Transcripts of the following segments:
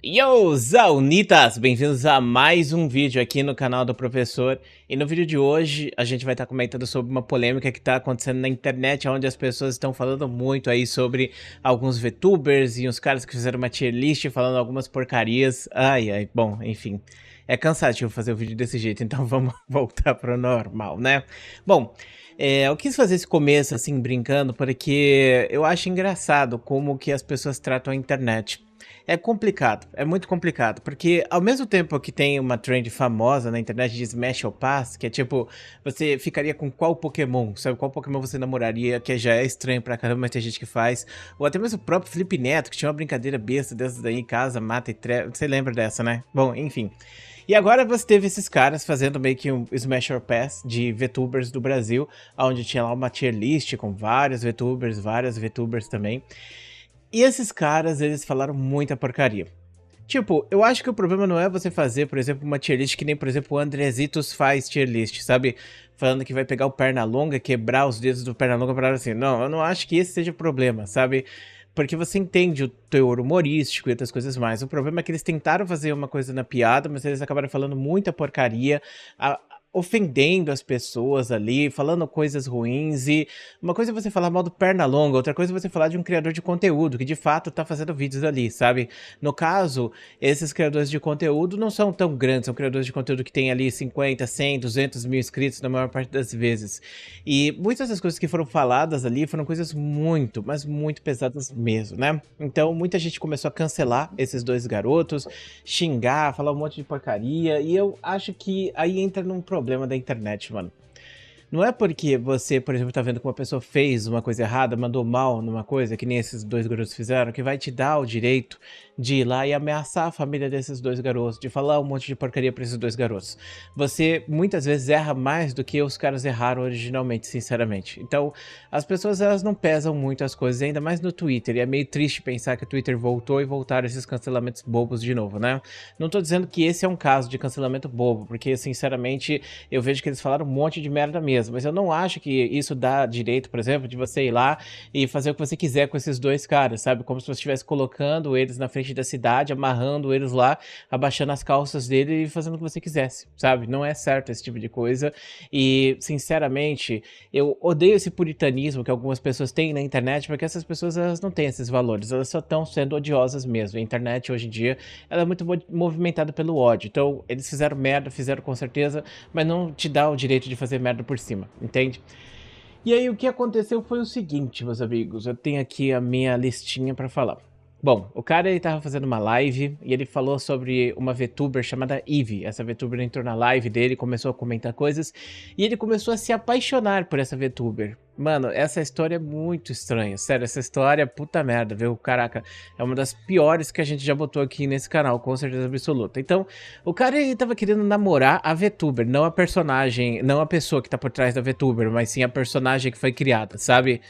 Yo, Zaunitas! Bem-vindos a mais um vídeo aqui no canal do professor. E no vídeo de hoje a gente vai estar comentando sobre uma polêmica que está acontecendo na internet, onde as pessoas estão falando muito aí sobre alguns VTubers e uns caras que fizeram uma tier list falando algumas porcarias. Ai, bom, enfim. É cansativo fazer o vídeo desse jeito, então vamos voltar pro normal, né? Bom, eu quis fazer esse começo assim, brincando, porque eu acho engraçado como que as pessoas tratam a internet. É complicado, é muito complicado, porque ao mesmo tempo que tem uma trend famosa na internet de Smash or Pass, que é tipo, você ficaria com qual Pokémon, sabe, qual Pokémon você namoraria, que já é estranho pra caramba, mas tem gente que faz, ou até mesmo o próprio Felipe Neto, que tinha uma brincadeira besta dessas daí, casa, mata e treva, você lembra dessa, né? Bom, enfim. E agora você teve esses caras fazendo meio que um Smash or Pass de VTubers do Brasil, onde tinha lá uma tier list com várias VTubers também. E esses caras, eles falaram muita porcaria. Tipo, eu acho que o problema não é você fazer, por exemplo, uma tier list que nem, por exemplo, o Andrezitos faz tier list, sabe? Falando que vai pegar o Pernalonga, quebrar os dedos do Pernalonga para assim. Não, eu não acho que esse seja o problema, sabe? Porque você entende o teor humorístico e outras coisas mais. O problema é que eles tentaram fazer uma coisa na piada, mas eles acabaram falando muita porcaria, ofendendo as pessoas ali, falando coisas ruins. E uma coisa é você falar mal do Pernalonga, outra coisa é você falar de um criador de conteúdo que de fato tá fazendo vídeos ali, sabe? No caso, esses criadores de conteúdo não são tão grandes, são criadores de conteúdo que tem ali 50, 100, 200 mil inscritos na maior parte das vezes. E muitas das coisas que foram faladas ali foram coisas muito, mas muito pesadas mesmo, né? Então muita gente começou a cancelar esses dois garotos, xingar, falar um monte de porcaria, e eu acho que aí entra num problema da internet, mano. Não é porque você, por exemplo, tá vendo que uma pessoa fez uma coisa errada, mandou mal numa coisa, que nem esses dois garotos fizeram, que vai te dar o direito de ir lá e ameaçar a família desses dois garotos, de falar um monte de porcaria pra esses dois garotos. Você, muitas vezes, erra mais do que os caras erraram originalmente, sinceramente. Então, as pessoas, elas não pesam muito as coisas, ainda mais no Twitter, e é meio triste pensar que o Twitter voltou e voltaram esses cancelamentos bobos de novo, né? Não tô dizendo que esse é um caso de cancelamento bobo, porque, sinceramente, eu vejo que eles falaram um monte de merda mesmo, mas eu não acho que isso dá direito, por exemplo, de você ir lá e fazer o que você quiser com esses dois caras, sabe? Como se você estivesse colocando eles na frente da cidade, amarrando eles lá, abaixando as calças dele e fazendo o que você quisesse, sabe? Não é certo esse tipo de coisa. E, sinceramente, eu odeio esse puritanismo que algumas pessoas têm na internet, porque essas pessoas, elas não têm esses valores, elas só estão sendo odiosas mesmo. A internet, hoje em dia, ela é muito movimentada pelo ódio. Então, eles fizeram merda, fizeram com certeza, mas não te dá o direito de fazer merda por cima, entende? E aí o que aconteceu foi o seguinte, meus amigos, eu tenho aqui a minha listinha pra falar. Bom, o cara, ele tava fazendo uma live e ele falou sobre uma VTuber chamada Eve. Essa VTuber entrou na live dele, começou a comentar coisas e ele começou a se apaixonar por essa VTuber. Mano, essa história é muito estranha, sério, essa história é puta merda, viu? Caraca, é uma das piores que a gente já botou aqui nesse canal, com certeza absoluta. Então, o cara, ele tava querendo namorar a VTuber, não a personagem, não a pessoa que tá por trás da VTuber, mas sim a personagem que foi criada, sabe?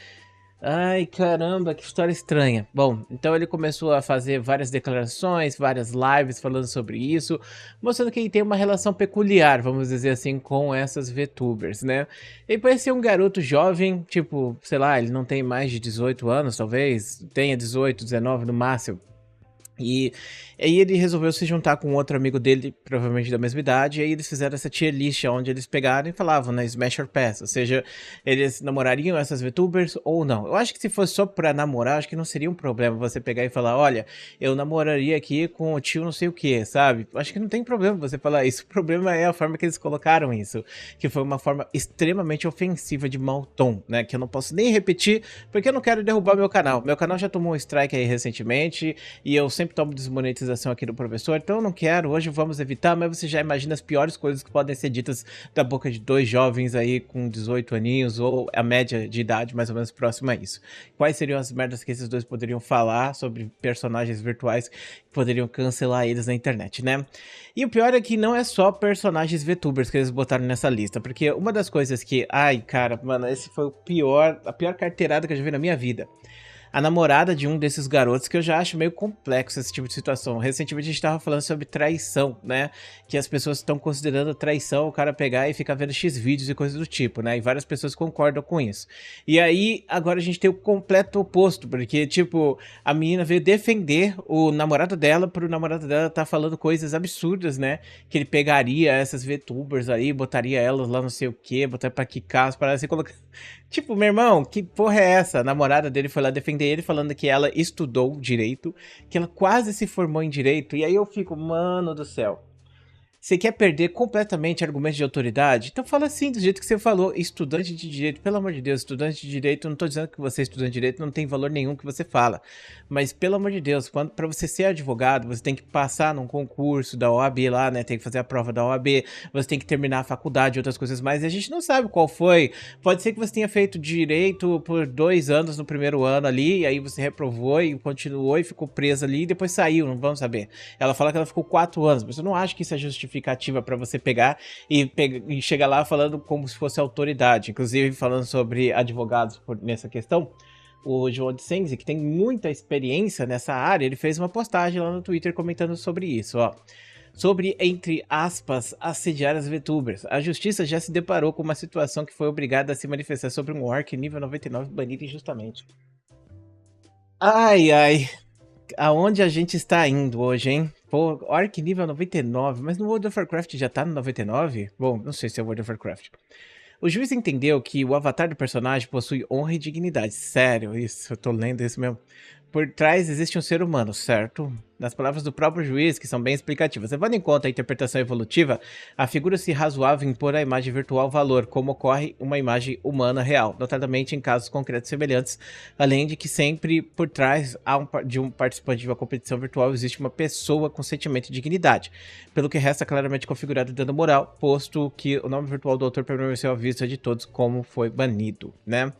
Ai, caramba, que história estranha. Bom, então ele começou a fazer várias declarações, várias lives falando sobre isso, mostrando que ele tem uma relação peculiar, vamos dizer assim, com essas VTubers, né? Ele parecia um garoto jovem, tipo, sei lá, ele não tem mais de 18 anos, talvez, tenha 18, 19 no máximo. E aí ele resolveu se juntar com outro amigo dele, provavelmente da mesma idade, e aí eles fizeram essa tier list onde eles pegaram e falavam, né, Smash or Pass, ou seja, eles namorariam essas VTubers ou não. Eu acho que se fosse só pra namorar, acho que não seria um problema você pegar e falar, olha, eu namoraria aqui com o tio não sei o que, sabe? Acho que não tem problema você falar isso, o problema é a forma que eles colocaram isso, que foi uma forma extremamente ofensiva de mau tom, né, que eu não posso nem repetir, porque eu não quero derrubar meu canal. Meu canal já tomou um strike aí recentemente, e eu sempre tomo desmonetização aqui do professor, então eu não quero, hoje vamos evitar, mas você já imagina as piores coisas que podem ser ditas da boca de dois jovens aí com 18 aninhos, ou a média de idade mais ou menos próxima a isso. Quais seriam as merdas que esses dois poderiam falar sobre personagens virtuais que poderiam cancelar eles na internet, né? E o pior é que não é só personagens VTubers que eles botaram nessa lista, porque uma das coisas que, ai cara, mano, esse foi a pior carteirada que eu já vi na minha vida. a namorada de um desses garotos, que eu já acho meio complexo esse tipo de situação. Recentemente a gente tava falando sobre traição, né? Que as pessoas estão considerando traição o cara pegar e ficar vendo X vídeos e coisas do tipo, né? E várias pessoas concordam com isso. E aí, agora a gente tem o completo oposto, porque, tipo, a menina veio defender o namorado dela pro namorado dela tá falando coisas absurdas, né? Que ele pegaria essas VTubers aí, botaria elas lá não sei o que, botaria pra quicar, as paradas assim, colocar... Tipo, meu irmão, que porra é essa? A namorada dele foi lá defender ele, falando que ela estudou direito, que ela quase se formou em direito, e aí eu fico, mano do céu. Você quer perder completamente argumentos de autoridade? Então fala assim, do jeito que você falou, estudante de direito, pelo amor de Deus, estudante de direito, não tô dizendo que você é estudante de direito, não tem valor nenhum que você fala, mas pelo amor de Deus, para você ser advogado, você tem que passar num concurso da OAB lá, né, tem que fazer a prova da OAB, você tem que terminar a faculdade e outras coisas mais, e a gente não sabe qual foi, pode ser que você tenha feito direito por 2 anos no primeiro ano ali, e aí você reprovou e continuou e ficou preso ali, e depois saiu, não vamos saber. Ela fala que ela ficou 4 anos, mas eu não acho que isso é justificativa para você pegar e chegar lá falando como se fosse autoridade. Inclusive, falando sobre advogados nessa questão, o João de Senzi, que tem muita experiência nessa área, ele fez uma postagem lá no Twitter comentando sobre isso, ó. Sobre, entre aspas, assediar as VTubers. A justiça já se deparou com uma situação que foi obrigada a se manifestar sobre um orc nível 99 banido injustamente. Ai, ai. Aonde a gente está indo hoje, hein? Pô, Orc nível 99, mas no World of Warcraft já tá no 99? Bom, não sei se é World of Warcraft. O juiz entendeu que o avatar do personagem possui honra e dignidade. Sério, isso, eu tô lendo isso mesmo. Por trás existe um ser humano, certo? Nas palavras do próprio juiz, que são bem explicativas. Levando em conta a interpretação evolutiva, a figura-se razoável impor à imagem virtual valor, como ocorre uma imagem humana real, notadamente em casos concretos semelhantes, além de que sempre por trás de um participante de uma competição virtual existe uma pessoa com sentimento de dignidade, pelo que resta claramente configurado o dano moral, posto que o nome virtual do autor permaneceu à vista de todos como foi banido, né?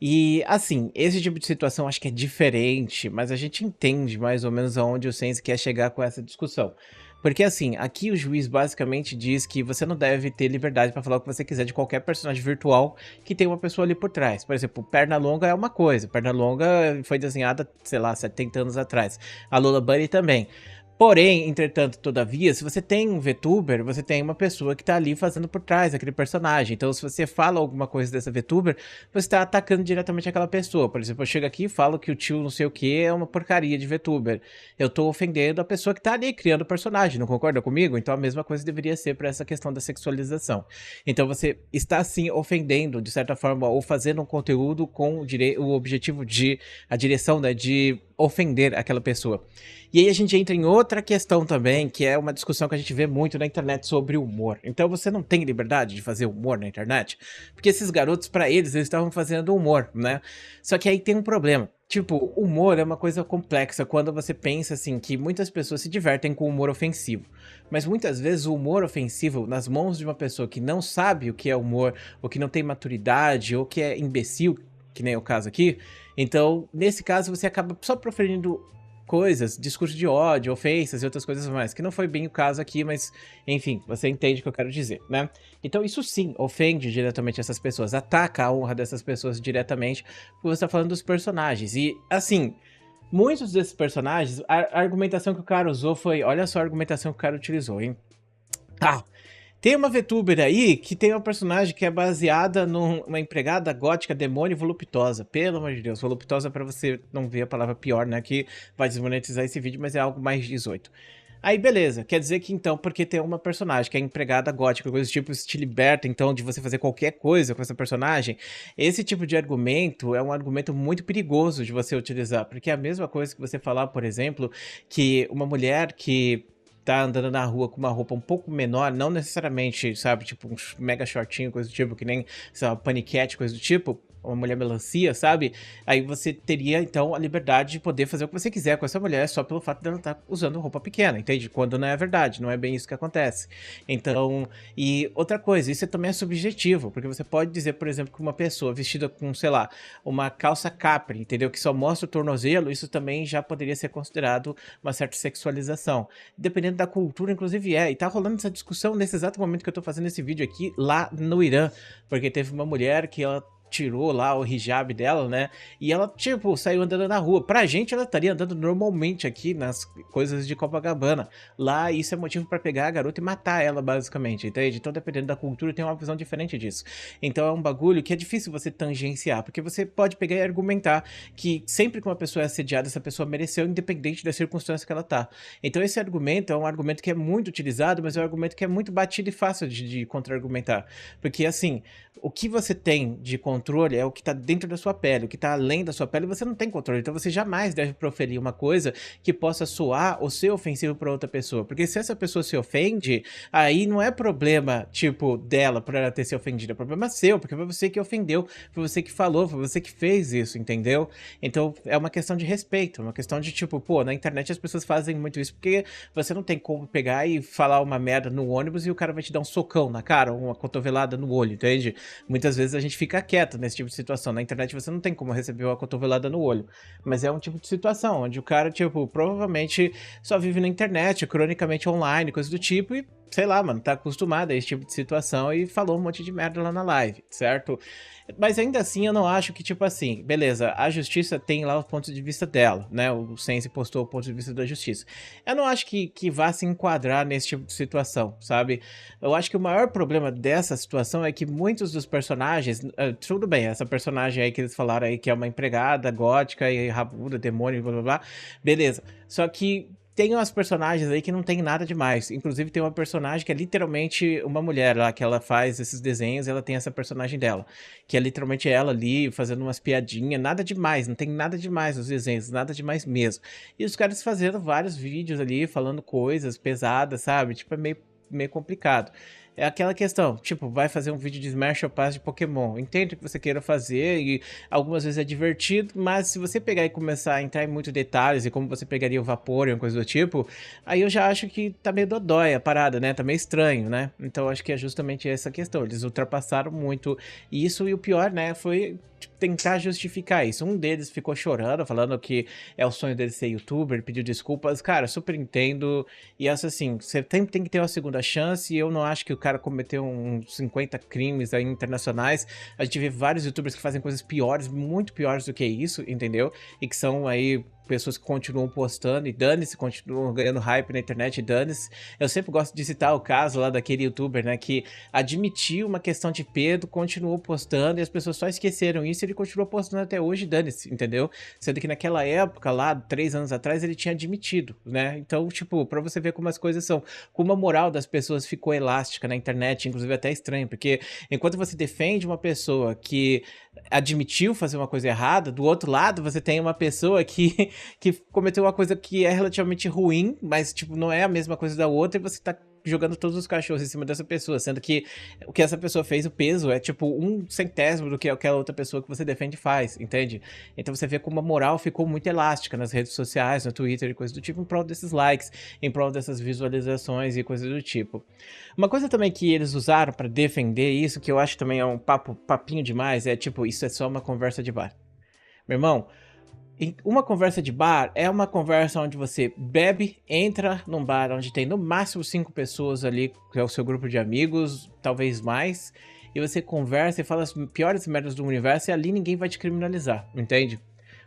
E, assim, esse tipo de situação acho que é diferente, mas a gente entende mais ou menos aonde o Sense quer chegar com essa discussão. Porque, assim, aqui o juiz basicamente diz que você não deve ter liberdade para falar o que você quiser de qualquer personagem virtual que tem uma pessoa ali por trás. Por exemplo, Pernalonga é uma coisa. Pernalonga foi desenhada, sei lá, 70 anos atrás. A Lola Bunny também. Porém, entretanto, todavia, se você tem um VTuber, você tem uma pessoa que tá ali fazendo por trás aquele personagem. Então, se você fala alguma coisa dessa VTuber, você tá atacando diretamente aquela pessoa. Por exemplo, eu chego aqui e falo que o tio não sei o que é uma porcaria de VTuber. Eu tô ofendendo a pessoa que tá ali criando o personagem, não concorda comigo? Então a mesma coisa deveria ser para essa questão da sexualização. Então você está sim ofendendo, de certa forma, ou fazendo um conteúdo com o objetivo de, a direção, né, de ofender aquela pessoa. E aí a gente entra em outra questão também, que é uma discussão que a gente vê muito na internet sobre humor. Então você não tem liberdade de fazer humor na internet? Porque esses garotos, pra eles estavam fazendo humor, né? Só que aí tem um problema. Tipo, humor é uma coisa complexa quando você pensa assim que muitas pessoas se divertem com humor ofensivo. Mas muitas vezes o humor ofensivo nas mãos de uma pessoa que não sabe o que é humor, ou que não tem maturidade, ou que é imbecil, que nem é o caso aqui. Então, nesse caso, você acaba só proferindo coisas, discurso de ódio, ofensas e outras coisas mais, que não foi bem o caso aqui, mas enfim, você entende o que eu quero dizer, né? Então isso sim ofende diretamente essas pessoas, ataca a honra dessas pessoas diretamente, porque você tá falando dos personagens. E assim, muitos desses personagens, a argumentação que o cara usou foi, olha só a argumentação que o cara utilizou, hein? Ah, tem uma VTuber aí que tem uma personagem que é baseada numa empregada gótica, demônio voluptuosa. Pelo amor de Deus, voluptuosa pra você não ver a palavra pior, né? Que vai desmonetizar esse vídeo, mas é algo mais 18. Aí beleza, quer dizer que então, porque tem uma personagem que é empregada gótica, coisa do tipo, isso te liberta então de você fazer qualquer coisa com essa personagem. Esse tipo de argumento é um argumento muito perigoso de você utilizar, porque é a mesma coisa que você falar, por exemplo, que uma mulher que tá andando na rua com uma roupa um pouco menor, não necessariamente, sabe, tipo um mega shortinho, coisa do tipo, que nem, sei lá, paniquete, coisa do tipo, uma mulher melancia, sabe? Aí você teria, então, a liberdade de poder fazer o que você quiser com essa mulher só pelo fato dela estar usando roupa pequena, entende? Quando não é verdade, não é bem isso que acontece. Então, e outra coisa, isso também é subjetivo, porque você pode dizer, por exemplo, que uma pessoa vestida com, sei lá, uma calça capri, entendeu? Que só mostra o tornozelo, isso também já poderia ser considerado uma certa sexualização. Dependendo da cultura, inclusive é. E tá rolando essa discussão nesse exato momento que eu tô fazendo esse vídeo aqui, lá no Irã, porque teve uma mulher que ela tirou lá o hijab dela, né? E ela, tipo, saiu andando na rua. Pra gente, ela estaria andando normalmente aqui nas coisas de Copacabana. Lá, isso é motivo pra pegar a garota e matar ela, basicamente, entende? Então, dependendo da cultura, tem uma visão diferente disso. Então, é um bagulho que é difícil você tangenciar, porque você pode pegar e argumentar que sempre que uma pessoa é assediada, essa pessoa mereceu, independente da circunstância que ela tá. Então, esse argumento é um argumento que é muito utilizado, mas é um argumento que é muito batido e fácil de contra-argumentar. Porque, assim, o que você tem de controle é o que está dentro da sua pele, o que está além da sua pele você não tem controle, então você jamais deve proferir uma coisa que possa soar ou ser ofensivo para outra pessoa, porque se essa pessoa se ofende, aí não é problema, tipo, dela por ela ter se ofendido, é problema seu, porque foi você que ofendeu, foi você que falou, foi você que fez isso, entendeu? Então é uma questão de respeito, uma questão de tipo, pô, na internet as pessoas fazem muito isso, porque você não tem como pegar e falar uma merda no ônibus e o cara vai te dar um socão na cara, ou uma cotovelada no olho, entende? Muitas vezes a gente fica quieto nesse tipo de situação. Na internet você não tem como receber uma cotovelada no olho. Mas é um tipo de situação onde o cara, tipo, provavelmente só vive na internet, cronicamente online, coisa do tipo, e sei lá, mano, tá acostumado a esse tipo de situação e falou um monte de merda lá na live, certo? Mas ainda assim eu não acho que, tipo assim, beleza, a justiça tem lá o ponto de vista dela, né? O Sense postou o ponto de vista da justiça. Eu não acho que vá se enquadrar nesse tipo de situação, sabe? Eu acho que o maior problema dessa situação é que muitos dos personagens, tudo bem, essa personagem aí que eles falaram aí que é uma empregada gótica e rabuda, demônio, blá blá blá, beleza. Só que tem umas personagens aí que não tem nada demais. Inclusive tem uma personagem que é literalmente uma mulher lá, que ela faz esses desenhos e ela tem essa personagem dela. Que é literalmente ela ali, fazendo umas piadinhas, nada demais, não tem nada demais nos desenhos, nada demais mesmo. E os caras fazendo vários vídeos ali, falando coisas pesadas, sabe? Tipo, é meio complicado. É aquela questão, tipo, vai fazer um vídeo de Smash ou Pass de Pokémon. Entendo o que você queira fazer e algumas vezes é divertido, mas se você pegar e começar a entrar em muitos detalhes e como você pegaria o Vaporeon, coisa do tipo, aí eu já acho que tá meio dodói a parada, né? Tá meio estranho, né? Então acho que é justamente essa questão. Eles ultrapassaram muito isso e o pior, né, foi tentar justificar isso. Um deles ficou chorando, falando que é o sonho dele ser youtuber, pediu desculpas. Cara, super entendo. E essa assim, você sempre tem que ter uma segunda chance. E eu não acho que o cara cometeu uns 50 crimes aí internacionais. A gente vê vários youtubers que fazem coisas piores, muito piores do que isso, entendeu? E que são aí pessoas que continuam postando e dane-se, continuam ganhando hype na internet e dane-se. Eu sempre gosto de citar o caso lá daquele youtuber, né, que admitiu uma questão de pedo, continuou postando e as pessoas só esqueceram isso e ele continuou postando até hoje, dane-se, entendeu? Sendo que naquela época lá, 3 anos atrás, ele tinha admitido, né? Então, tipo, pra você ver como as coisas são, como a moral das pessoas ficou elástica na internet, inclusive até estranho, porque enquanto você defende uma pessoa que admitiu fazer uma coisa errada, do outro lado você tem uma pessoa que cometeu uma coisa que é relativamente ruim, mas tipo, não é a mesma coisa da outra e você tá jogando todos os cachorros em cima dessa pessoa, sendo que o que essa pessoa fez, o peso é tipo 1/100º do que aquela outra pessoa que você defende faz, entende? Então você vê como a moral ficou muito elástica nas redes sociais, no Twitter e coisas do tipo, em prol desses likes, em prol dessas visualizações e coisas do tipo. Uma coisa também que eles usaram pra defender isso, que eu acho também é um papinho demais, é tipo, isso é só uma conversa de bar. Meu irmão, uma conversa de bar é uma conversa onde você bebe, entra num bar onde tem no máximo 5 pessoas ali, que é o seu grupo de amigos, talvez mais, e você conversa e fala as piores merdas do universo e ali ninguém vai te criminalizar, entende?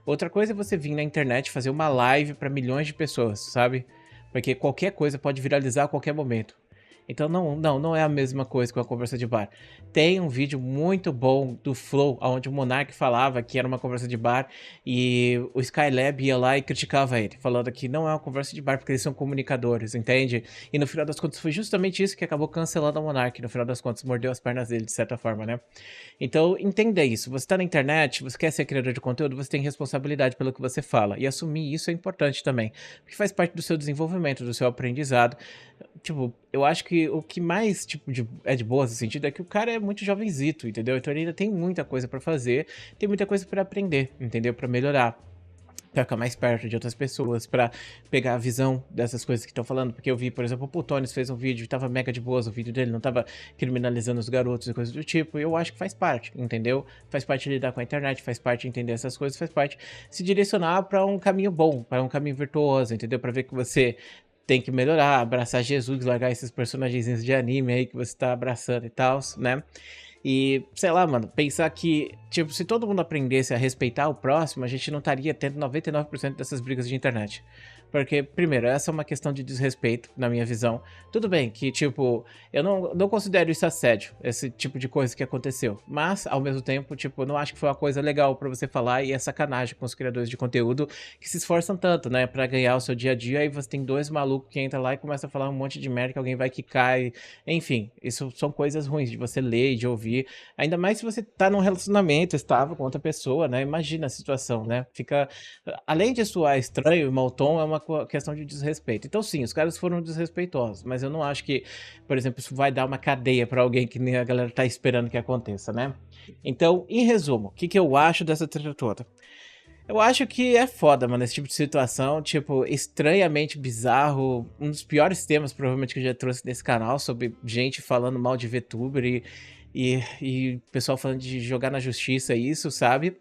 Outra coisa é você vir na internet fazer uma live para milhões de pessoas, sabe? Porque qualquer coisa pode viralizar a qualquer momento. Então não é a mesma coisa que uma conversa de bar. Tem um vídeo muito bom do Flow, onde o Monark falava que era uma conversa de bar e o Skylab ia lá e criticava ele, falando que não é uma conversa de bar porque eles são comunicadores, entende? E no final das contas foi justamente isso que acabou cancelando o Monark, no final das contas mordeu as pernas dele de certa forma, né? Então entenda isso, você tá na internet, você quer ser criador de conteúdo, você tem responsabilidade pelo que você fala e assumir isso é importante também, porque faz parte do seu desenvolvimento, do seu aprendizado. Tipo, eu acho que o que mais, tipo, é de boa nesse sentido é que o cara é muito jovenzito, entendeu? Então ele ainda tem muita coisa pra fazer, tem muita coisa pra aprender, entendeu? Pra melhorar, pra ficar mais perto de outras pessoas, pra pegar a visão dessas coisas que estão falando. Porque eu vi, por exemplo, o Putones fez um vídeo e tava mega de boas o vídeo dele, não tava criminalizando os garotos e coisas do tipo, e eu acho que faz parte, entendeu? Faz parte lidar com a internet, faz parte entender essas coisas, faz parte se direcionar pra um caminho bom, pra um caminho virtuoso, entendeu? Pra ver que você tem que melhorar, abraçar Jesus, largar esses personagens de anime aí que você tá abraçando e tal, né? E, sei lá, mano, pensar que, tipo, se todo mundo aprendesse a respeitar o próximo, a gente não estaria tendo 99% dessas brigas de internet. Porque, primeiro, essa é uma questão de desrespeito, na minha visão. Tudo bem que, tipo, eu não considero isso assédio, esse tipo de coisa que aconteceu. Mas, ao mesmo tempo, tipo, eu não acho que foi uma coisa legal pra você falar e é sacanagem com os criadores de conteúdo que se esforçam tanto, né, pra ganhar o seu dia a dia. Aí você tem dois malucos que entram lá e começam a falar um monte de merda que alguém vai quicar. Enfim, isso são coisas ruins de você ler e de ouvir. Ainda mais se você tá num relacionamento estável com outra pessoa, né? Imagina a situação, né? Fica. Além de soar estranho e mau tom, é uma questão de desrespeito. Então, sim, os caras foram desrespeitosos, mas eu não acho que, por exemplo, isso vai dar uma cadeia pra alguém que nem a galera tá esperando que aconteça, né? Então, em resumo, o que que eu acho dessa treta toda? Eu acho que é foda, mano, esse tipo de situação, tipo, estranhamente bizarro, um dos piores temas, provavelmente, que eu já trouxe nesse canal, sobre gente falando mal de VTuber e pessoal falando de jogar na justiça isso, sabe?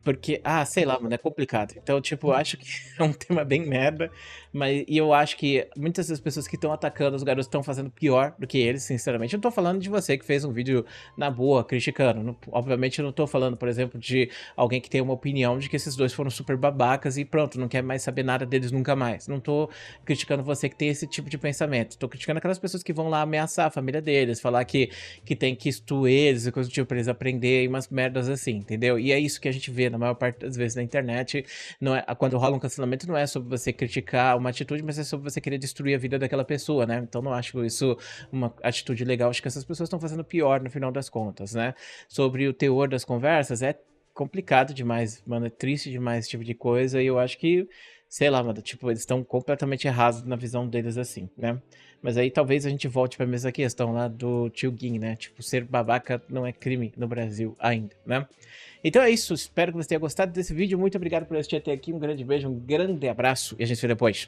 Porque, sei lá, mano, é complicado. Então, tipo, eu acho que é um tema bem merda, mas e eu acho que muitas das pessoas que estão atacando os garotos estão fazendo pior do que eles, sinceramente. Eu não tô falando de você que fez um vídeo na boa, criticando. Obviamente, eu não tô falando, por exemplo, de alguém que tem uma opinião de que esses dois foram super babacas e pronto, não quer mais saber nada deles nunca mais. Não tô criticando você que tem esse tipo de pensamento. Tô criticando aquelas pessoas que vão lá ameaçar a família deles, falar que tem que instruir eles e coisa do tipo pra eles aprenderem umas merdas assim, entendeu? E é isso que a gente vê na maior parte das vezes na internet. Não é, quando rola um cancelamento, não é sobre você criticar uma atitude, mas é sobre você querer destruir a vida daquela pessoa, né? Então não acho isso uma atitude legal. Acho que essas pessoas estão fazendo pior no final das contas, né? Sobre o teor das conversas, é complicado demais, mano. É triste demais esse tipo de coisa. E eu acho que, sei lá, mano, tipo, eles estão completamente errados na visão deles assim, né? Mas aí talvez a gente volte pra mesma questão lá do tio Gin, né? Tipo, ser babaca não é crime no Brasil ainda, né? Então é isso, espero que você tenha gostado desse vídeo. Muito obrigado por assistir até aqui. Um grande beijo, um grande abraço e a gente se vê depois.